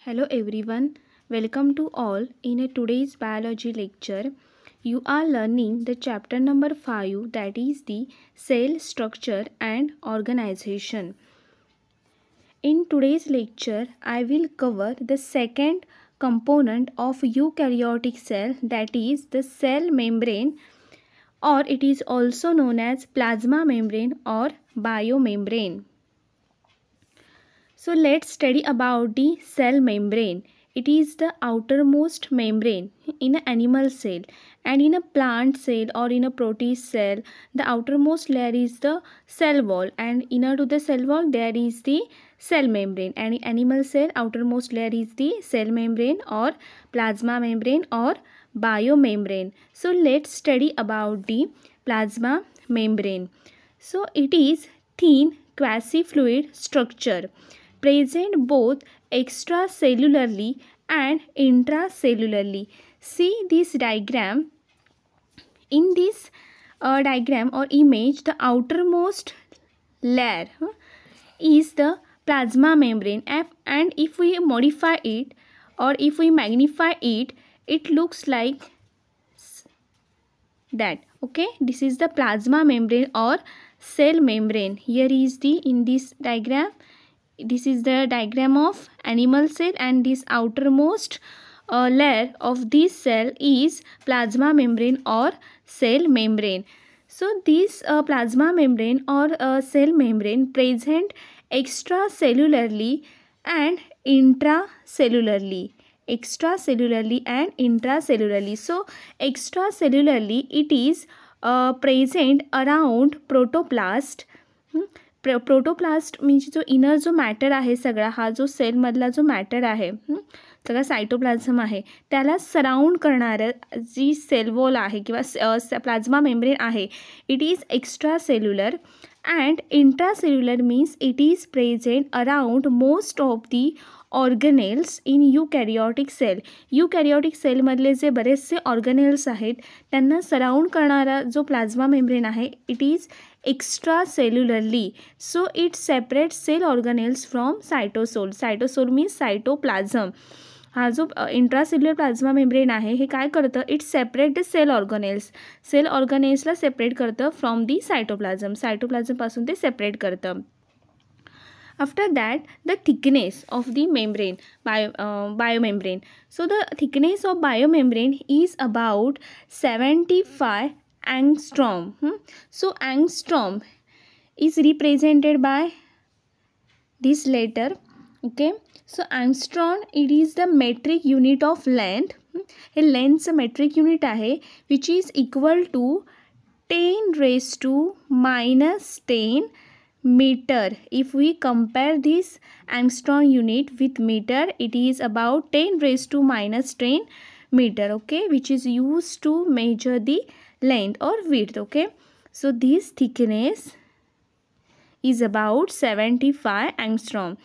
Hello everyone, welcome to all in today's biology lecture. You are learning the chapter number 5, that is the cell structure and organization. In today's lecture, I will cover the second component of eukaryotic cell, that is the cell membrane, or it is also known as plasma membrane or biomembrane. So let's study about the cell membrane. It is the outermost membrane in an animal cell, and in a plant cell or in a protist cell, the outermost layer is the cell wall, and inner to the cell wall there is the cell membrane. And in animal cell, outermost layer is the cell membrane or plasma membrane or biomembrane. So let's study about the plasma membrane. So it is thin quasi-fluid structure present both extracellularly and intracellularly. See this diagram. In this diagram or image, the outermost layer is the plasma membrane, and if we modify it or if we magnify it, it looks like that. Okay, this is the plasma membrane or cell membrane. Here is the, in this diagram, this is the diagram of animal cell, and this outermost layer of this cell is plasma membrane or cell membrane. So this plasma membrane or cell membrane present extracellularly and intracellularly. Extracellularly and intracellularly. So extracellularly it is present around protoplast. Protoplast म्हणजे जो inner जो matter आहे सगळा, हा जो सेलमधला जो matter आहे, सगळा सायटोप्लाझम आहे, त्याला सराउंड करणारं जी सेल वॉल आहे किंवा प्लाझ्मा मेम्ब्रेन आहे, it is extra cellular. And intracellular means it is present around most of the organelles in eukaryotic cell. Eukaryotic सेलमधले जे बरेचसे ऑर्गनेल्स आहेत त्यांना सराउंड करणारा जो प्लाझ्मा मेम्ब्रेन आहे, it is extracellularly. So it separates cell organelles from cytosol. Cytosol means cytoplasm. हा जो इंट्रासेल्युलर प्लाझ्मा मेम्ब्रेन आहे हे काय करतं, it separate the cell organelles. Cell ऑर्गनेल्सला सेपरेट करतं फ्रॉम दी सायटोप्लाझम. सायटोप्लाझमपासून ते सेपरेट करतं. After that, the thickness of the membrane, biomembrane. So the thickness of biomembrane is about 75 angstrom. So angstrom is represented by this letter. Okay, so angstrom, it is the metric unit of length. हे लेंथचं metric unit आहे, which is equal to 10 raised to minus 10 meter. If we compare this angstrom unit with meter, it is about 10 raised to minus 10 meter. Okay, which is used to measure the length or width. Okay, so this thickness is about 75 angstrom.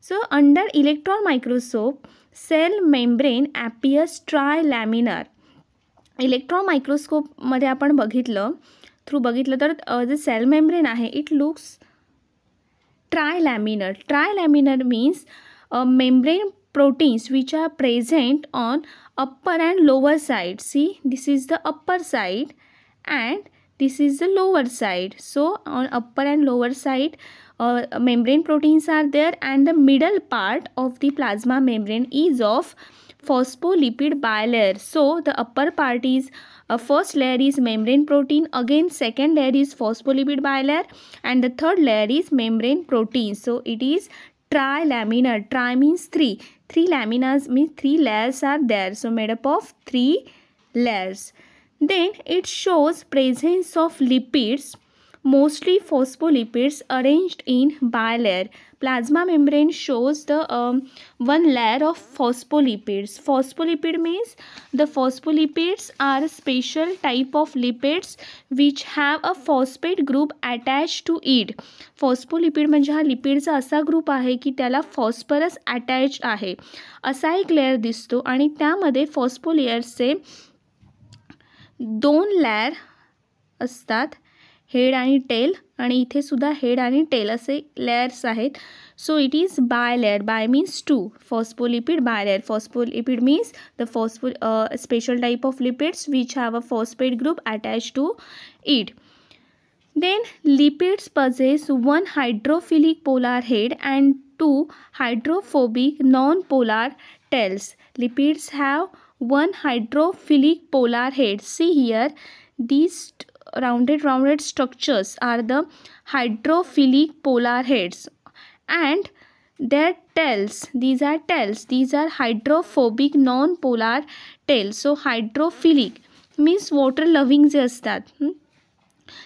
So under electron microscope, cell membrane appears trilaminar. Electron मायक्रोस्कोपमध्ये आपण बघितलं तर जे cell membrane आहे, it looks trilaminar. Trilaminar means membrane proteins which are present on upper and lower side. See, this is the upper side and this is the lower side. So on upper and lower side membrane proteins are there, and the middle part of the plasma membrane is of phospholipid bilayer. So the upper part is first layer is membrane protein, again second layer is phospholipid bilayer, and the third layer is membrane protein. So it is trilaminar. Tri means three. Three laminas means three layers are there. So made up of three layers. Then it shows presence of lipids, mostly phospholipids arranged in bilayer. Plasma membrane shows the one layer of phospholipids. Phospholipid means the phospholipids are a special type of lipids which have a phosphate group attached to it. Phospholipid म्हणजे हा लिपिडचा असा group आहे की त्याला phosphorus attached आहे. असा एक layer दिसतो आणि त्यामध्ये फॉस्फोलेयर्सचे 2 लेयर असतात, हेड आणि टेल, आणि इथे सुद्धा हेड आणि टेल असे लेयर्स आहेत. So it is bilayer. Bi means two. Phospholipid bilayer. Phospholipid means the special type of lipids which have a phosphate group attached to it. Then lipids possess one hydrophilic polar head and two hydrophobic non-polar tails. Lipids have one hydrophilic polar head. See here, these rounded structures are the hydrophilic polar heads, and their tails, these are hydrophobic non-polar tails. So hydrophilic means water loving जे असतात,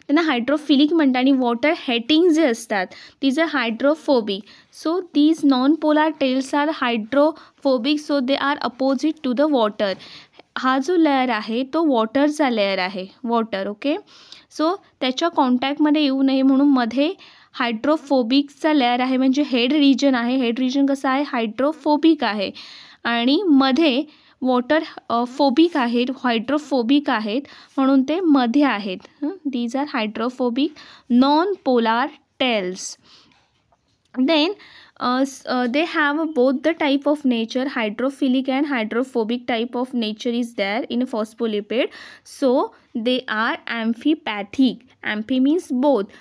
त्यांना hydrophilic म्हणतात, आणि water hating जे असतात these are hydrophobic. So these non polar tails are hydrophobic, so they are opposite to the water. हा जो layer आहे तो वॉटरचा लेअर आहे, वॉटर. ओके, सो त्याच्या कॉन्टॅक्टमध्ये येऊ नये म्हणून मध्ये हायड्रोफोबिकचा लेअर आहे, म्हणजे हेड रिजन आहे. हेड रिजन कसं आहे, हायड्रोफोबिक आहे, आणि मध्ये वॉटर फोबिक आहेत, हायड्रोफोबिक आहेत, म्हणून ते मध्ये आहेत. These are hydrophobic non polar tails. Then they have both the type of nature, hydrophilic and hydrophobic type of nature is there in a phospholipid. So they are amphipathic. Amphi means both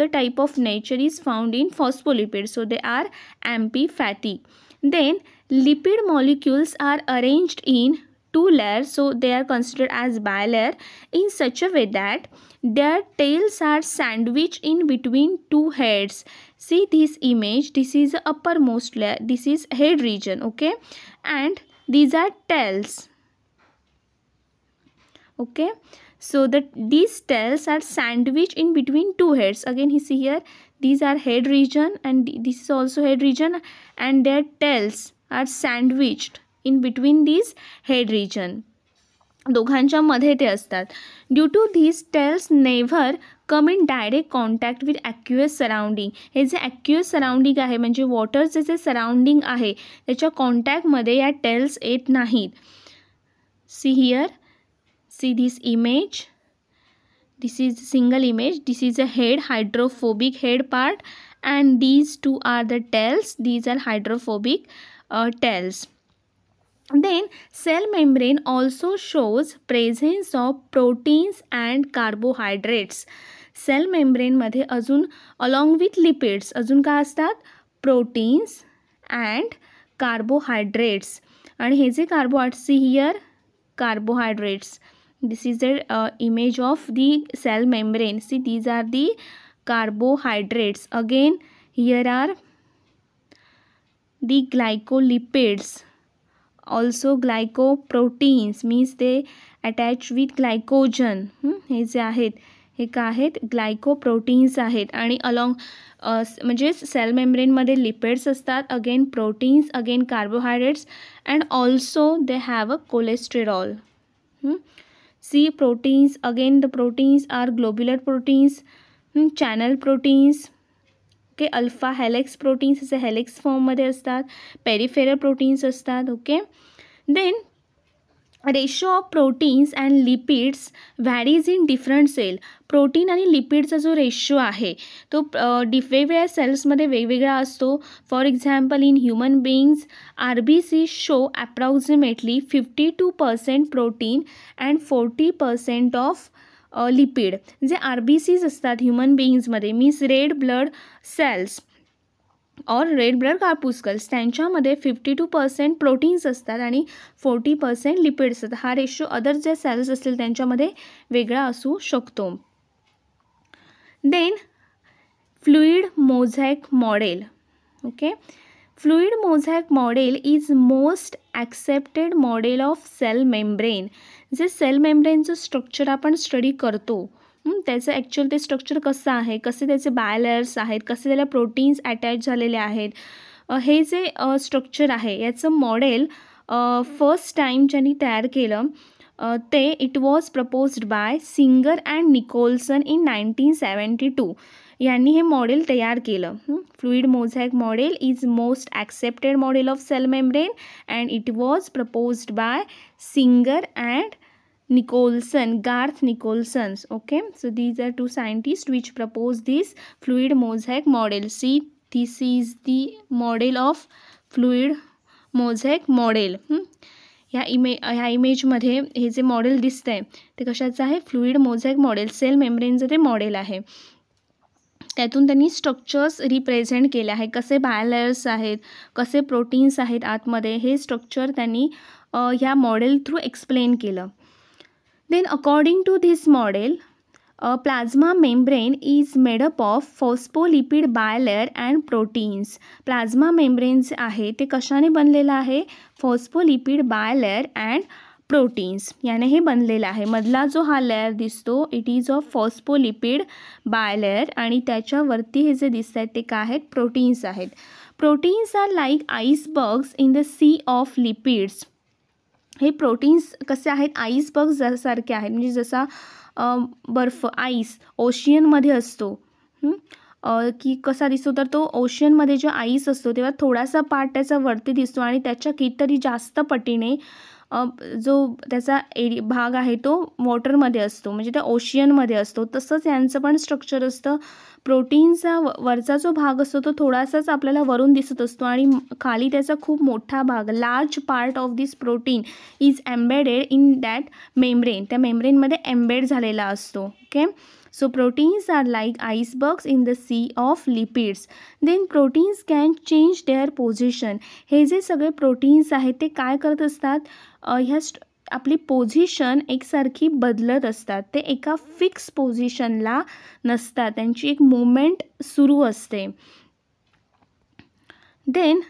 the type of nature is found in phospholipid, so they are amphipathic. Then lipid molecules are arranged in two layers, so they are considered as bilayer in such a way that their tails are sandwiched in between two heads. See this image, this is the uppermost layer, this is head region, okay, and these are tails. Okay, so these tails are sandwiched in between two heads. Again you see here, these are head region and this is also head region, and their tails are sandwiched in between these head region. दोघांच्या मध्ये ते असतात. Due to this tails never come in direct contact with aqueous surrounding. हे जे ॲक्युअस surrounding आहे, म्हणजे वॉटरचे जे surrounding आहे त्याच्या कॉन्टॅक्टमध्ये या टेल्स येत नाहीत. See here, C this image, this is single image, this is a head, hydrophobic head part, and these two are the tails, these are hydrophobic tails. Then cell membrane also shows presence of proteins and carbohydrates. Cell membrane मध्ये अजून along with lipids अजून काय असतात, proteins and carbohydrates. आणि हे जे carbohydrates, see here, carbohydrates, this is the image of the cell membrane. See, these are the carbohydrates. Again here are the glycolipids, also glycoproteins means they attach with glycogen. हे जे आहेत हे काय आहेत, glycoproteins आहेत. आणि अलॉंग म्हणजे cell मेम्ब्रेनमध्ये लिपिड्स असतात, again proteins, again carbohydrates, and also they have a cholesterol. See proteins, again the proteins are globular proteins, channel proteins, okay, alpha helix proteins असे हेलेक्स फॉर्ममध्ये असतात, पेरिफेरल प्रोटीन्स असतात. Okay, then ratio of proteins and lipids varies in different cell. Protein आणि लिपिडचा जो ratio आहे तो वेगवेगळ्या सेल्समध्ये वेगवेगळा असतो. For example in human beings RBC show approximately 52% protein and 40% of lipid. जे RBCs असतात ह्युमन बीइंग्समध्ये, मीन्स रेड ब्लड सेल्स और रेड ब्लड कार्पुस्कल्स, त्यांच्यामध्ये 52% प्रोटीन्स असतात आणि 40% लिपिड्स असतात. हा रेशो अदर जे सेल्स असतील त्यांच्यामध्ये वेगळा असू शकतो. Then fluid mosaic model. Okay, fluid mosaic model is most accepted model of cell membrane. जे सेल मेम्ब्रेनचं स्ट्रक्चर आपण स्टडी करतो त्याचं ॲक्च्युअल ते स्ट्रक्चर कसं आहे, कसे त्याचे बायलेयर्स आहेत, कसे त्याला प्रोटीन्स अटॅच झालेले आहेत, हे जे स्ट्रक्चर आहे याचं मॉडेल फर्स्ट टाईम ज्यांनी तयार केलं ते it was proposed by Singer and Nicolson in 1972. यांनी हे मॉडेल तयार केलं. Fluid mosaic model is most accepted model of cell membrane and it was proposed by Singer and Nicholson, Garth Nicholson. Okay, so these are two scientists which propose this fluid mosaic model. See this is the model of fluid mosaic model. ह्या इमेजमध्ये हे जे model दिसतं आहे ते कशाचं आहे, fluid mosaic model, sale मेम्ब्रेनचं ते model आहे. त्यातून त्यांनी स्ट्रक्चर्स रिप्रेझेंट केले आहे, कसे बायोलेयर्स आहेत, कसे प्रोटीन्स आहेत आतमध्ये, हे स्ट्रक्चर त्यांनी ह्या मॉडेल थ्रू एक्सप्लेन केलं. Then according to this model plasma membrane is made up of phospholipid bilayer and proteins. Plasma membrane जे आहे ते कशाने बनलेलं आहे, फॉस्फोलिपिड बायलेयर अँड प्रोटीन्स याने हे बनलेलं आहे. मधला जो हा लेयर दिसतो it is of phospholipid bilayer आणि त्याच्यावरती हे जे दिसत आहेत ते काय आहेत, प्रोटीन्स आहेत. Proteins are like icebergs in the sea of lipids. हे प्रोटीन्स कसे आहेत, आईसबर्ग्स सारखे आहेत, म्हणजे जसा बर्फ आईस ओशियनमध्ये असतो की कसा दिसतो, तर तो ओशियनमध्ये जो आईस असतो तेव्हा थोडासा पार्ट त्याचा वरती दिसतो आणि त्याच्या कितीतरी जास्त पटीने जो त्याचा भाग आहे तो वॉटरमध्ये असतो, म्हणजे त्या ओशियनमध्ये असतो. तसंच यांचं पण स्ट्रक्चर असतं. प्रोटीनचा वरचा जो भाग असतो तो थोडासाच आपल्याला वरून दिसत असतो आणि खाली त्याचा खूप मोठा भाग, large part of this protein is embedded in that membrane, त्या मेम्ब्रेनमध्ये एम्बेड झालेला असतो. Okay, so proteins are like icebergs in the sea of lipids. Then proteins can change their position. हे जे सगळे प्रोटीन्स आहेत ते काय करत असतात, ह्या आपली पोझिशन एकसारखी बदलत असतात, ते एका फिक्स पोझिशनला नसतात, त्यांची एक मूवमेंट सुरू असते. Then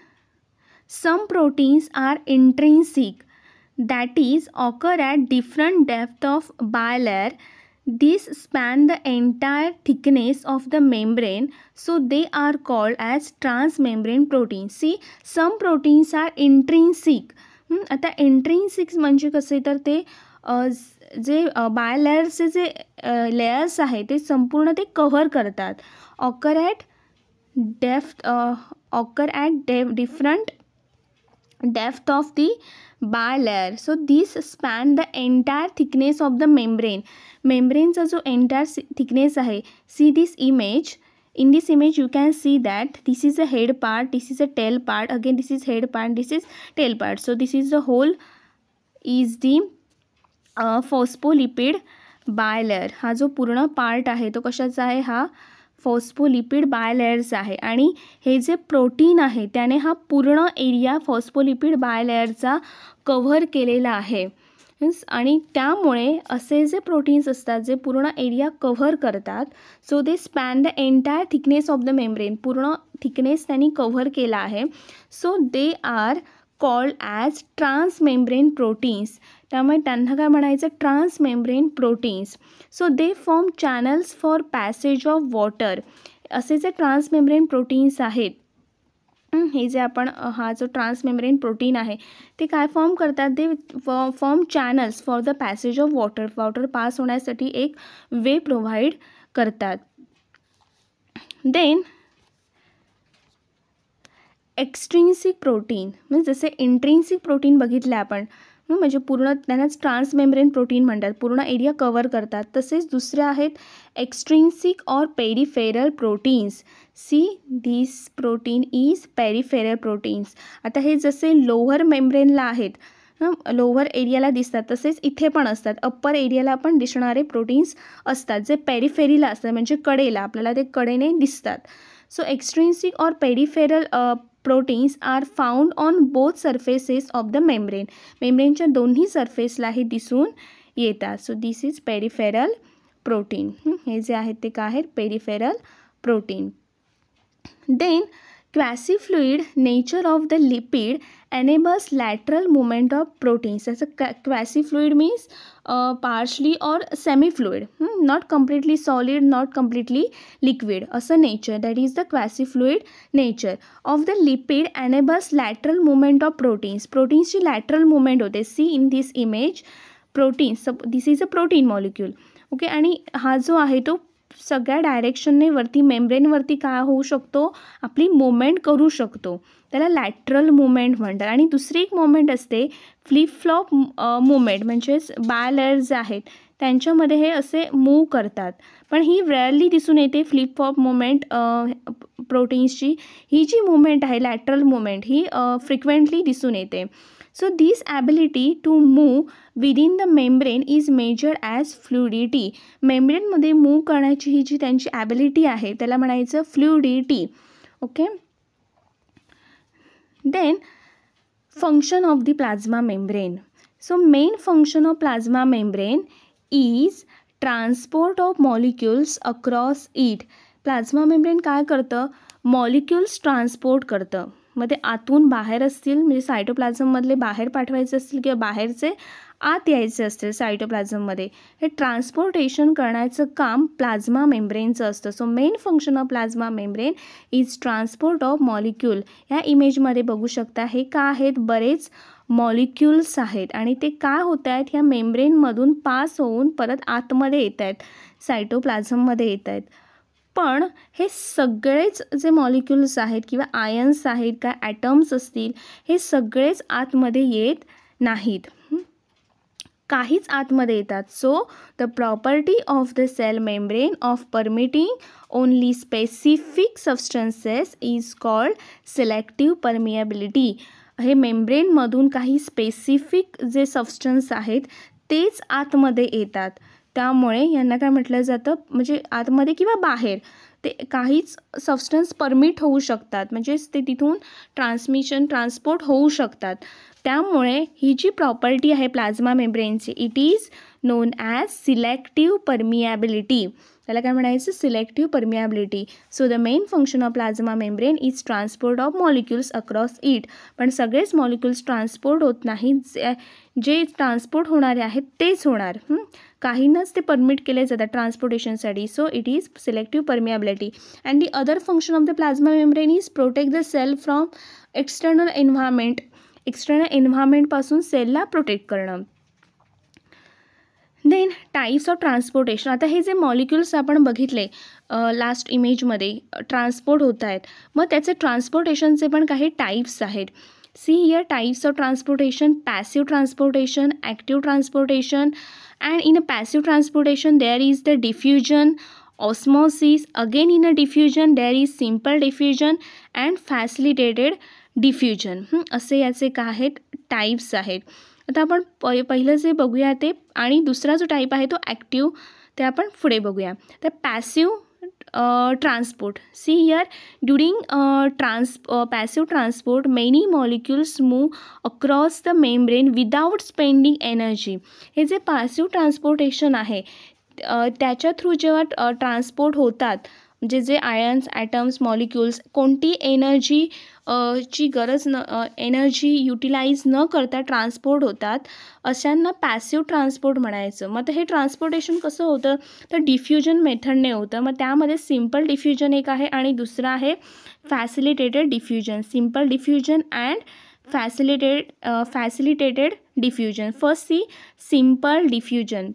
some proteins are intrinsic, that is occur at different depth of bilayer. These span the entire thickness of the membrane, so they are called as transmembrane proteins. See, some proteins are intrinsic. आता intrinsic म्हणजे कसे, तर ते जे बायलेयर्सचे जे layers आहे ते संपूर्ण ते कव्हर करतात. Occur at different depth of the bilayer, so this span the entire thickness of the membrane. मेम्ब्रेनचा जो एंटायर थिकनेस आहे, see this image. In this image you can see that this is a head part, this is a tail part, again this is head part, this is tail part. So this is the whole is the phospholipid bilayer. हा जो पूर्ण part आहे तो कशाचा आहे, हा phospholipid बायलेयर्स आहे आणि हे जे प्रोटीन आहे त्याने हा पूर्ण एरिया फॉस्फोलिपिड बायलेयरचा कव्हर केलेला आहे. आणि त्यामुळे असे जे प्रोटीन्स असतात जे पूर्ण एरिया कव्हर करतात, so they span the entire thickness of the membrane, पूर्ण थिकनेस त्यांनी कव्हर केला आहे. So they R called as transmembrane proteins. त्यामुळे त्यांना काय म्हणायचं, transmembrane proteins. So they form channels for passage of water. असे जे ट्रान्समेम्ब्रेन प्रोटीन्स आहेत, हे जे आपण हा जो ट्रान्समेम्ब्रेन प्रोटीन आहे ते काय फॉर्म करतात, ते form channels for the passage of water. Water pass होण्यासाठी एक वे प्रोव्हाइड करतात. देन एक्स्ट्रिन्सिक प्रोटीन, म्हणजे जसे इंट्रिन्सिक प्रोटीन बघितले आपण, म्हणजे पूर्ण त्यांनाच ट्रान्समेम्ब्रेन प्रोटीन म्हणतात, पूर्ण एरिया कव्हर करतात. तसेच दुसरे आहेत एक्स्ट्रिन्सिक और peripheral proteins. See this protein is peripheral proteins. आता हे जसे लोअर मेम्ब्रेनला आहेत, लोअर एरियाला दिसतात, तसेच इथे पण असतात. अप्पर एरियाला पण दिसणारे प्रोटीन्स असतात जे पेरिफेरीला असतात, म्हणजे कडेला, आपल्याला ते कडेने दिसतात. सो एक्स्ट्रिन्सिक और peripheral proteins are found on both surfaces of the membrane. मेम्ब्रेनच्या दोन्ही सर्फेसला हे दिसून येतात. So this is peripheral protein. हे जे आहेत ते काय आहेत, peripheral protein. Then quasi-fluid nature of the lipid enables lateral movement of proteins. As a quasi-fluid means partially or semi-fluid, not completely solid, not completely liquid. Asa nature, that is the quasi-fluid nature of the lipid enables lateral movement of proteins. Proteins ची lateral movement होते. See in this image, proteins. So this is a protein molecule. Okay, आणि हा जो आहे तो सगळ्या डायरेक्शनने वरती मेम्ब्रेनवरती काय होऊ शकतो, आपली मूवमेंट करू शकतो, त्याला लॅटरल मूवमेंट म्हणतात. आणि दुसरी एक मूवमेंट असते फ्लिप फ्लॉप मूवमेंट, म्हणजेच बायलेयर्स आहेत त्यांच्यामध्ये हे असे मूव करतात, पण ही रेअरली दिसून येते फ्लिप फ्लॉप मूवमेंट प्रोटीन्सची ही जी मुवमेंट आहे, लॅटरल मुवमेंट, ही फ्रिक्वेंटली दिसून येते. So this ability to move within the membrane is measured as fluidity. मेम्ब्रेनमध्ये मूव करण्याची ही जी त्यांची ॲबिलिटी आहे त्याला म्हणायचं fluidity. Okay. Then function of the plasma membrane. So main function of plasma membrane is transport of molecules across it. Plasma membrane काय करतं? Molecules transport करतं. मग ते आतून बाहेर असतील, म्हणजे सायटोप्लाझममधले बाहेर पाठवायचे असतील किंवा बाहेरचे आत यायचे असतील सायटोप्लाझममध्ये, हे ट्रान्सपोर्टेशन करण्याचं काम प्लाझ्मा मेम्ब्रेनचं असतं. So main function of plasma membrane is transport of molecule. ह्या इमेजमध्ये बघू शकता हे का आहेत, बरेच मॉलिक्युल्स आहेत आणि ते काय होत आहेत, ह्या मेम्ब्रेनमधून पास होऊन परत आतमध्ये येत आहेत, सायटोप्लाझममध्ये येत आहेत. पण हे सगळेच जे मॉलिक्युल्स आहेत किंवा आयन्स आहेत, काय ॲटम्स असतील, हे सगळेच आतमध्ये येत नाहीत, काहीच आतमध्ये येतात. So the property of the cell membrane of permitting only specific substances is called selective permeability. हे मेम्ब्रेनमधून काही स्पेसिफिक जे सबस्टन्स आहेत तेच आतमध्ये येतात, त्यामुळे यांना काय म्हटलं जातं, म्हणजे आतमध्ये किंवा बाहेर ते काहीच सबस्टन्स परमिट होऊ शकतात, म्हणजेच ते तिथून ट्रान्सपोर्ट होऊ शकतात. त्यामुळे ही जी प्रॉपर्टी आहे प्लाझ्मा मेम्ब्रेनची, it is known as selective permeability. त्याला काय म्हणायचं, selective permeability. So the main function of plasma membrane is transport of molecules across it. पण सगळेच मॉलिक्युल्स ट्रान्सपोर्ट होत नाहीत, जे ट्रान्सपोर्ट होणारे आहेत तेच होणार, काहींनाच ते परमिट केले जातात ट्रान्सपोर्टेशनसाठी. So it is selective permeability. And the other function of the plasma membrane is protect the cell from external environment. External एन्व्हायरमेंटपासून सेलला प्रोटेक्ट करणं. Then types of transportation. आता हे जे मॉलिक्युल्स आपण बघितले लास्ट इमेजमध्ये ट्रान्सपोर्ट होत आहेत, मग त्याचे ट्रान्सपोर्टेशनचे पण काही टाईप्स आहेत. See here types of transportation: passive transportation, active transportation. And in a passive transportation there is the diffusion, osmosis. Again in a diffusion there is simple diffusion and facilitated diffusion. असे याचे काय आहेत, types आहेत. आता आपण पहिलं जे बघूया ते, आणि दुसरा जो टाईप आहे तो ॲक्टिव्ह, ते आपण पुढे बघूया. तर passive transport. See here, during passive transport, many molecules move across the membrane without spending energy. हे जे passive transportation आहे त्याच्या थ्रू जेव्हा ट्रान्सपोर्ट होतात, म्हणजे जे आयन्स, ॲटम्स, मॉलिक्युल्स कोणती एनर्जी ची गरज एनर्जी युटिलाइज न करता ट्रान्सपोर्ट होतात, अशांना पॅसिव्ह ट्रान्सपोर्ट म्हणायचं. मग हे ट्रान्सपोर्टेशन कसं होतं, तर डिफ्युजन मेथडने होतं. मग त्यामध्ये सिम्पल डिफ्युजन एक आहे आणि दुसरं आहे facilitated diffusion. Simple diffusion and facilitated diffusion. First see simple diffusion.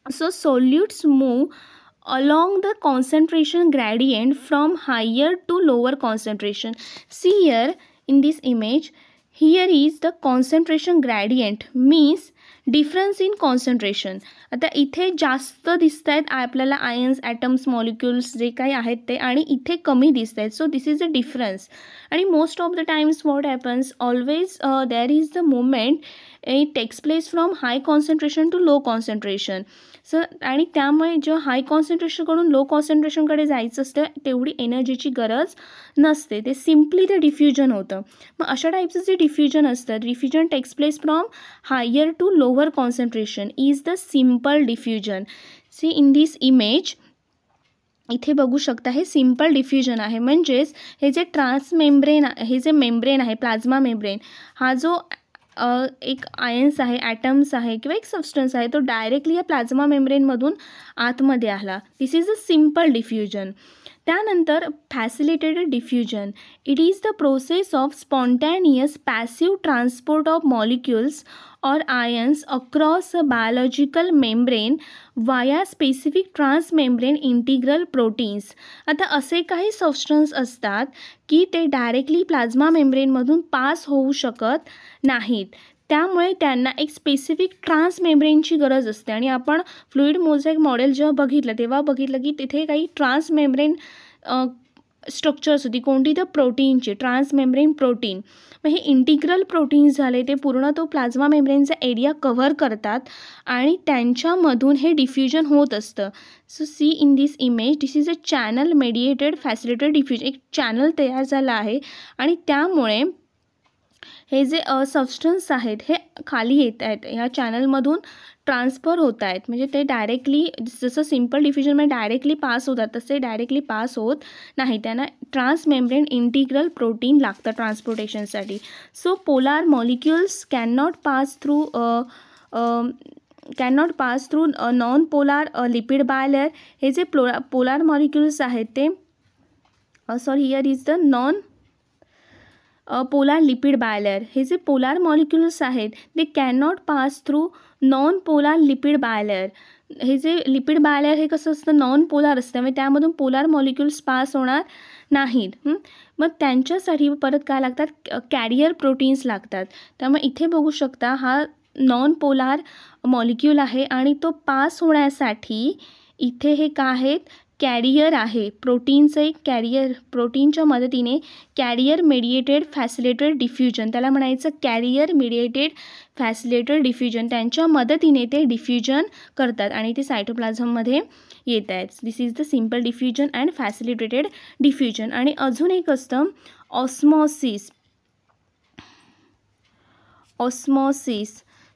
So solutes move along the concentration gradient from higher to lower concentration. See here in this image, here is the concentration gradient, means difference in concentration. आता इथे जास्त दिसत आहेत आपल्याला ions, atoms, molecules जे काही आहेत ते, आणि इथे कमी दिसत आहेत. So this is a difference. आणि most of the times what happens, always there is the moment it takes place from high concentration to low concentration. So आणि त्यामुळे जेव्हा हाय कॉन्सन्ट्रेशनकडून लो कॉन्सन्ट्रेशनकडे जायचं असतं तेवढी एनर्जीची गरज नसते, ते सिम्पली ते डिफ्युजन होतं. मग अशा टाईपचं जे डिफ्युजन असतं, diffusion takes place from higher to lower concentration is the simple diffusion. See in this image इथे बघू शकता हे सिम्पल डिफ्युजन आहे. म्हणजेच हे जे ट्रान्समेम्ब्रेन, हे जे मेम्ब्रेन आहे प्लाझ्मा मेम्ब्रेन, हा जो एक आयन्स आहे, ॲटम्स आहे किंवा एक सबस्टन्स आहे, तो डायरेक्टली या प्लाझ्मा मेम्ब्रेनमधून आतमध्ये आला. This is a simple diffusion. त्यानंतर facilitated diffusion. It is the process of spontaneous passive transport of molecules or ions across a biological membrane via specific transmembrane integral proteins. आता असे काही सबस्टन्स असतात की ते डायरेक्टली प्लाझ्मा मेम्ब्रेनमधून पास होऊ शकत नाहीत, त्यामुळे त्यांना एक स्पेसिफिक ट्रान्समेम्ब्रेनची गरज असते. आणि आपण फ्लुइड मोझॅक मॉडेल जेव्हा बघितलं तेव्हा बघितलं की तिथे काही ट्रान्समेम्ब्रेन स्ट्रक्चर्स होती कोणती, तर प्रोटीनची, ट्रान्समेम्ब्रेन प्रोटीन. मग हे इंटिग्रल प्रोटीन्स झाले, ते पूर्ण तो प्लाझ्मा मेम्ब्रेनचा एरिया कव्हर करतात आणि त्यांच्यामधून हे डिफ्युजन होत असतं. So see in this image, this is a channel mediated facilitated diffusion. एक चॅनल तयार झाला आहे आणि त्यामुळे हे जे सबस्टन्स आहेत हे खाली येत आहेत, ह्या चॅनलमधून ट्रान्सफर होत आहेत. म्हणजे ते डायरेक्टली, जसं सिम्पल डिफ्युजनमध्ये डायरेक्टली पास होतात तसे डायरेक्टली पास होत नाही, त्यांना ट्रान्समेम्ब्रेन इंटिग्रल प्रोटीन लागतं ट्रान्सपोर्टेशनसाठी. So polar molecules cannot pass through non polar lipid bilayer. हे जे पोलार मॉलिक्युल्स आहेत ते here is the non polar lipid bilayer. हे जे पोलार मॉलिक्युल्स आहेत ते cannot pass through non polar lipid bilayer. हे जे लिपिड बायलेअर हे कसं असतं, नॉन पोलार असतं, म्हणजे त्यामधून पोलार मॉलिक्युल्स पास होणार नाहीत. मग त्यांच्यासाठी परत काय लागतात, कॅरियर प्रोटीन्स लागतात. त्यामुळे इथे बघू शकता हा नॉन पोलार मॉलिक्यूल आहे आणि तो पास होण्यासाठी इथे हे काय आहेत, कॅरियर आहे, प्रोटीनचं एक कॅरियर, प्रोटीनच्या मदतीने कॅरियर मेडिएटेड फॅसिलिटेड डिफ्युजन, त्याला म्हणायचं कॅरियर मेडिएटेड फॅसिलिटेड डिफ्युजन. त्यांच्या मदतीने ते डिफ्युजन करतात आणि ते सायटोप्लाझममध्ये येत आहेत. This is the simple diffusion and facilitated diffusion. आणि अजून एक असतं osmosis.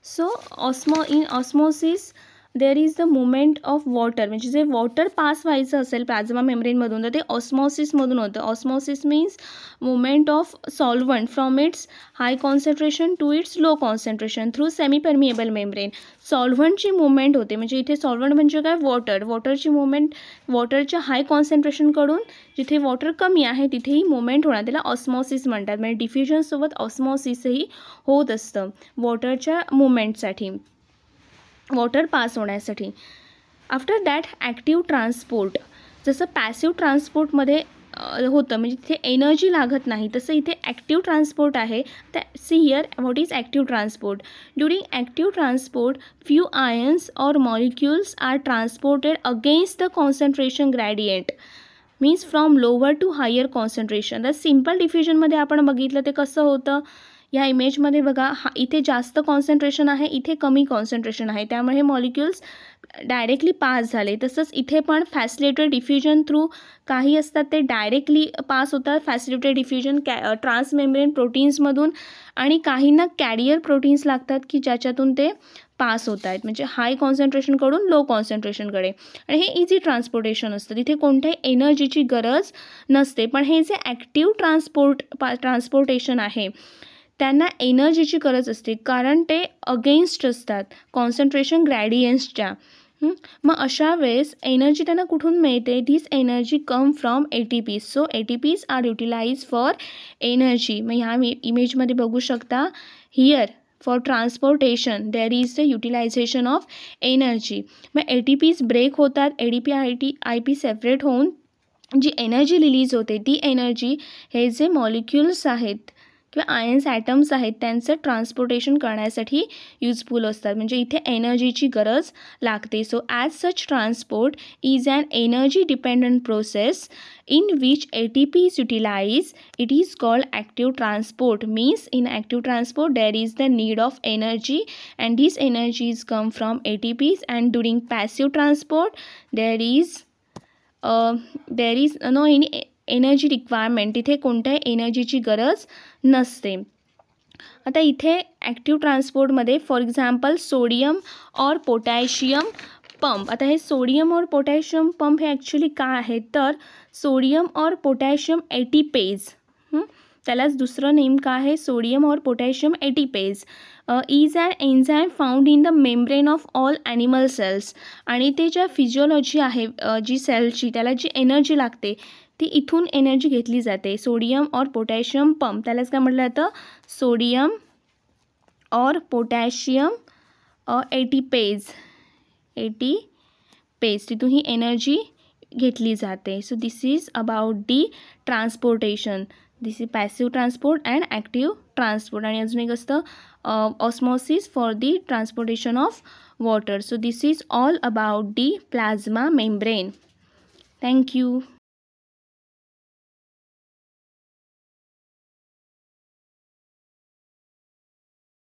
So in osmosis there is the movement of water. म्हणजे जे वॉटर पास व्हायचं असेल प्लाझ्मा मेम्ब्रेनमधून तर ते ऑस्मॉसिसमधून होतं. Osmosis means movement of solvent from its high concentration to its low concentration through semi permeable membrane. सॉल्व्हंटची मुवमेंट होते, म्हणजे इथे सॉल्व्हंट म्हणजे काय, वॉटरची मुवमेंट, वॉटरच्या हाय कॉन्सन्ट्रेशनकडून जिथे वॉटर कमी आहे तिथेही मुवमेंट होणार, त्याला ऑस्मॉसिस म्हणतात. म्हणजे डिफ्युजनसोबत ऑस्मॉसिसही होत असतं वॉटरच्या मुवमेंटसाठी, वॉटर पास होण्यासाठी. After that active transport. जसं पॅसिव्ह ट्रान्सपोर्टमध्ये होतं, म्हणजे तिथे एनर्जी लागत नाही, तसं इथे ॲक्टिव्ह ट्रान्सपोर्ट आहे. See here what is active transport. During active transport few ions or molecules are transported against the concentration gradient, means from lower to higher concentration. तर सिम्पल डिफ्युजनमध्ये आपण बघितलं ते कसं होतं, या इमेजमध्ये बघा, इथे जास्त कॉन्सन्ट्रेशन आहे, इथे कमी कॉन्सन्ट्रेशन आहे, त्यामुळे हे मॉलिक्युल्स डायरेक्टली पास झाले. तसंच इथे पण फॅसिलिटेड डिफ्युजन थ्रू काही असतात ते डायरेक्टली पास होतात, फॅसिलिटेड डिफ्युजन ट्रान्समेम्ब्रेन प्रोटीन्समधून, आणि काहींना कॅरियर प्रोटीन्स लागतात की ज्याच्यातून ते पास होत आहेत, म्हणजे हाय कॉन्सन्ट्रेशनकडून लो कॉन्सन्ट्रेशनकडे. आणि हे इझी ट्रान्सपोर्टेशन असतं, तिथे कोणत्याही एनर्जीची गरज नसते. पण हे जे ॲक्टिव्ह ट्रान्सपोर्टेशन आहे त्यांना एनर्जीची गरज असते, कारण ते अगेन्स्ट असतात कॉन्सन्ट्रेशन ग्रॅडियंट्सच्या. मग अशा वेळेस एनर्जी त्यांना कुठून मिळते, this energy come from ATPs. So ATPs are utilize for energy. मग ह्या इमेजमध्ये बघू शकता, here for transportation there is the utilization of energy. मग ATPs ब्रेक होतात, ADP IP सेपरेट होऊन जी एनर्जी रिलीज होते ती एनर्जी हे जे मॉलिक्युल्स आहेत किंवा आयन्स ॲटम्स आहेत त्यांचं ट्रान्सपोर्टेशन करण्यासाठी युजफुल असतात, म्हणजे इथे एनर्जीची गरज लागते. So as such transport is an energy dependent process in which ATP is utilized. It is called active transport. Means in active transport there is the need of energy and these energies come from ATPs. And during passive transport there is no any energy requirement, इथे कोणत्याही एनर्जीची गरज नसते. आता इथे active ट्रान्सपोर्टमध्ये for example sodium और potassium pump. आता हे सोडियम और पोटॅशियम पंप हे ॲक्च्युली काय आहे, तर सोडियम और पोटॅशियम एटीपेज, त्यालाच दुसरं नेम काय आहे, सोडियम और potassium ATPase is an enzyme found in the membrane of all animal cells. आणि ते ज्या फिजिओलॉजी आहे जी सेलची, त्याला जी एनर्जी लागते ती इथून एनर्जी घेतली जाते. सोडियम और पोटॅशियम पंप, त्यालाच काय म्हटलं जातं, सोडियम और पोटॅशियम एटीपेज, तिथून ही एनर्जी घेतली जाते. So this is about the transportation. This is passive transport and active transport. आणि अजून एक असतं osmosis for the transportation of water. So this is all about the plasma membrane. Thank you.